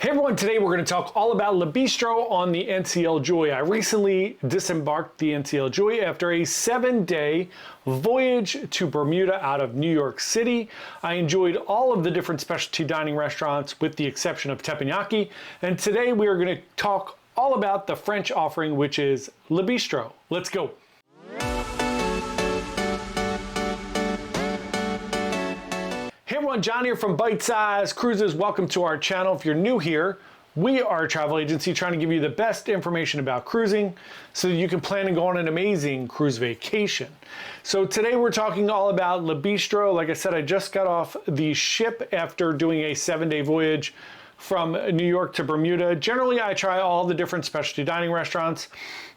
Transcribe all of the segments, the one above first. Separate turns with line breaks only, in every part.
Hey everyone, today we're going to talk all about Le Bistro on the NCL Joy. I recently disembarked the NCL Joy after a 7-day voyage to Bermuda out of New York City. I enjoyed all of the different specialty dining restaurants with the exception of teppanyaki, and today we are going to talk all about the French offering, which is Le Bistro. Let's go. Hey everyone, John here from Byte Cruises. Welcome to our channel. If you're new here, we are a travel agency trying to give you the best information about cruising so that you can plan and go on an amazing cruise vacation. So today we're talking all about Le Bistro. Like I said, I just got off the ship after doing a 7-day voyage from New York to Bermuda. Generally, I try all the different specialty dining restaurants.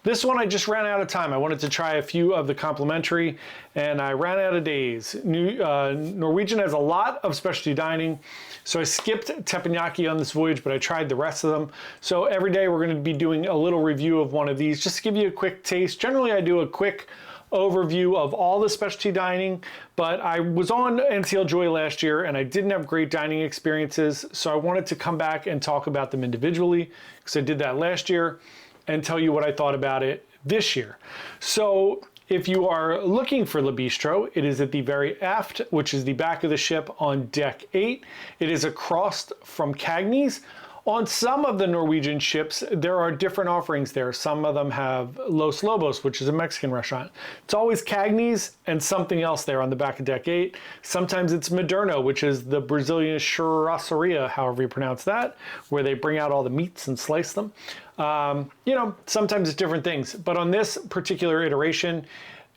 This one, I just ran out of time. I wanted to try a few of the complimentary, and I ran out of days. Norwegian has a lot of specialty dining, so I skipped teppanyaki on this voyage, but I tried the rest of them. So every day we're going to be doing a little review of one of these, just to give you a quick taste. Generally, I do a quick overview of all the specialty dining, but I was on NCL Joy last year and I didn't have great dining experiences, so I wanted to come back and talk about them individually because I did that last year and tell you what I thought about it this year. So if you are looking for Le Bistro, it is at the very aft, which is the back of the ship on deck 8. It is across from Cagney's. On some of the Norwegian ships, there are different offerings there. Some of them have Los Lobos, which is a Mexican restaurant. It's always Cagney's and something else there on the back of deck 8. Sometimes it's Moderno, which is the Brazilian churrascaria, however you pronounce that, where they bring out all the meats and slice them. Sometimes it's different things. But on this particular iteration,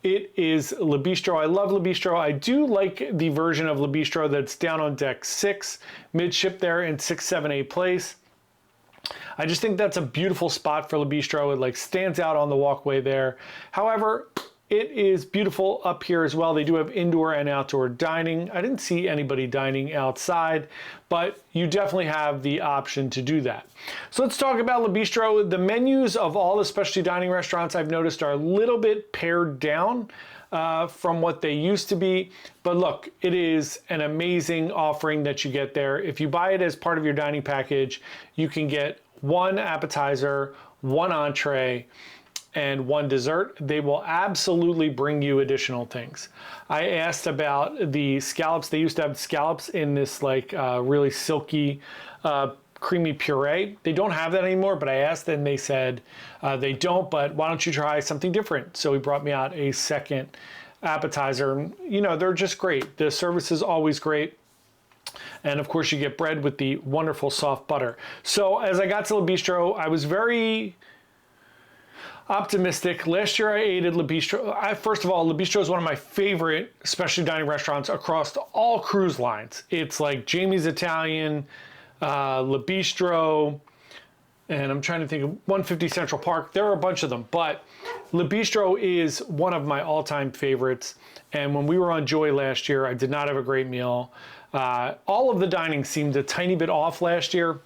it is Le Bistro. I love Le Bistro. I do like the version of Le Bistro that's down on deck 6, midship there in 678 place. I just think that's a beautiful spot for Le Bistro. It stands out on the walkway there. However, it is beautiful up here as well. They do have indoor and outdoor dining. I didn't see anybody dining outside, but you definitely have the option to do that. So let's talk about Le Bistro. The menus of all the specialty dining restaurants I've noticed are a little bit pared down from what they used to be. But look, it is an amazing offering that you get there. If you buy it as part of your dining package, you can get 1 appetizer, 1 entree, and 1 dessert. They will absolutely bring you additional things. I asked about the scallops. They used to have scallops in this really silky, creamy puree. They don't have that anymore, but I asked and they said they don't, but why don't you try something different? So he brought me out a second appetizer. You know, they're just great. The service is always great. And of course you get bread with the wonderful soft butter. So as I got to Le Bistro, I was very optimistic. Last year I ate at Le Bistro. First of all, Le Bistro is one of my favorite specialty dining restaurants across all cruise lines. It's like Jamie's Italian, Le Bistro, and I'm trying to think of 150 Central Park. There are a bunch of them, but Le Bistro is one of my all-time favorites. And when we were on Joy last year, I did not have a great meal. All of the dining seemed a tiny bit off last year.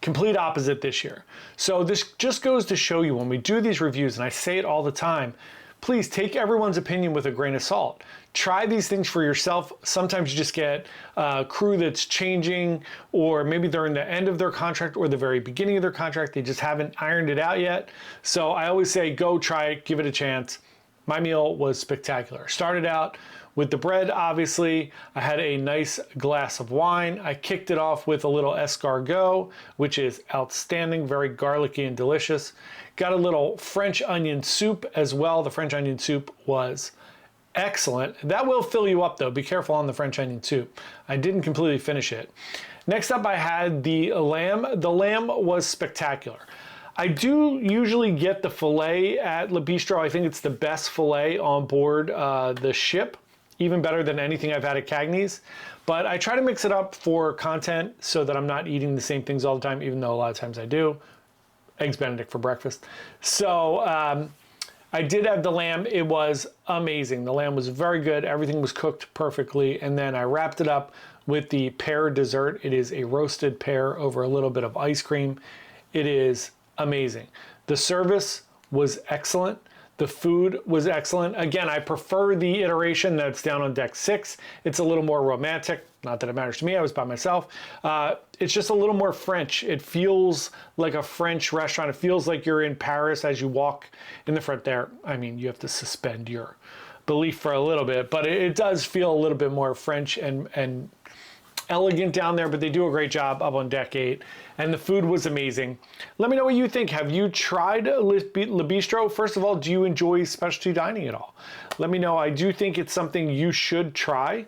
Complete opposite this year. So this just goes to show you when we do these reviews, and I say it all the time, please take everyone's opinion with a grain of salt. Try these things for yourself. Sometimes you just get a crew that's changing, or maybe they're in the end of their contract or the very beginning of their contract. They just haven't ironed it out yet. So I always say, go try it, give it a chance. My meal was spectacular. Started out with the bread, obviously. I had a nice glass of wine. I kicked it off with a little escargot, which is outstanding, very garlicky and delicious. Got a little French onion soup as well. The French onion soup was excellent. That will fill you up though. Be careful on the French onion soup. I didn't completely finish it. Next up, I had the lamb. The lamb was spectacular. I do usually get the filet at Le Bistro. I think it's the best filet on board the ship. Even better than anything I've had at Cagney's. But I try to mix it up for content so that I'm not eating the same things all the time, even though a lot of times I do. Eggs Benedict for breakfast. So I did have the lamb. It was amazing. The lamb was very good. Everything was cooked perfectly. And then I wrapped it up with the pear dessert. It is a roasted pear over a little bit of ice cream. It is amazing. The service was excellent. The food was excellent. Again, I prefer the iteration that's down on deck 6. It's a little more romantic. Not that it matters to me, I was by myself. It's just a little more French. It feels like a French restaurant. It feels like you're in Paris as you walk in the front there. I mean, you have to suspend your belief for a little bit, but it does feel a little bit more French and elegant down there, but they do a great job up on deck 8, and the food was amazing. Let me know what you think. Have you tried Le Bistro? First of all, do you enjoy specialty dining at all? Let me know. I do think it's something you should try.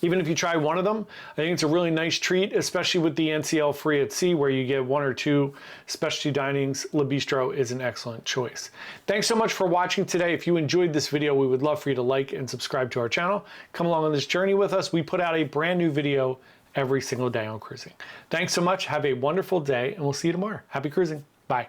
Even if you try one of them, I think it's a really nice treat, especially with the NCL free at sea where you get 1 or 2 specialty dinings. Le Bistro is an excellent choice. Thanks so much for watching today. If you enjoyed this video, we would love for you to like and subscribe to our channel. Come along on this journey with us. We put out a brand new video every single day on cruising. Thanks so much. Have a wonderful day, and we'll see you tomorrow. Happy cruising. Bye.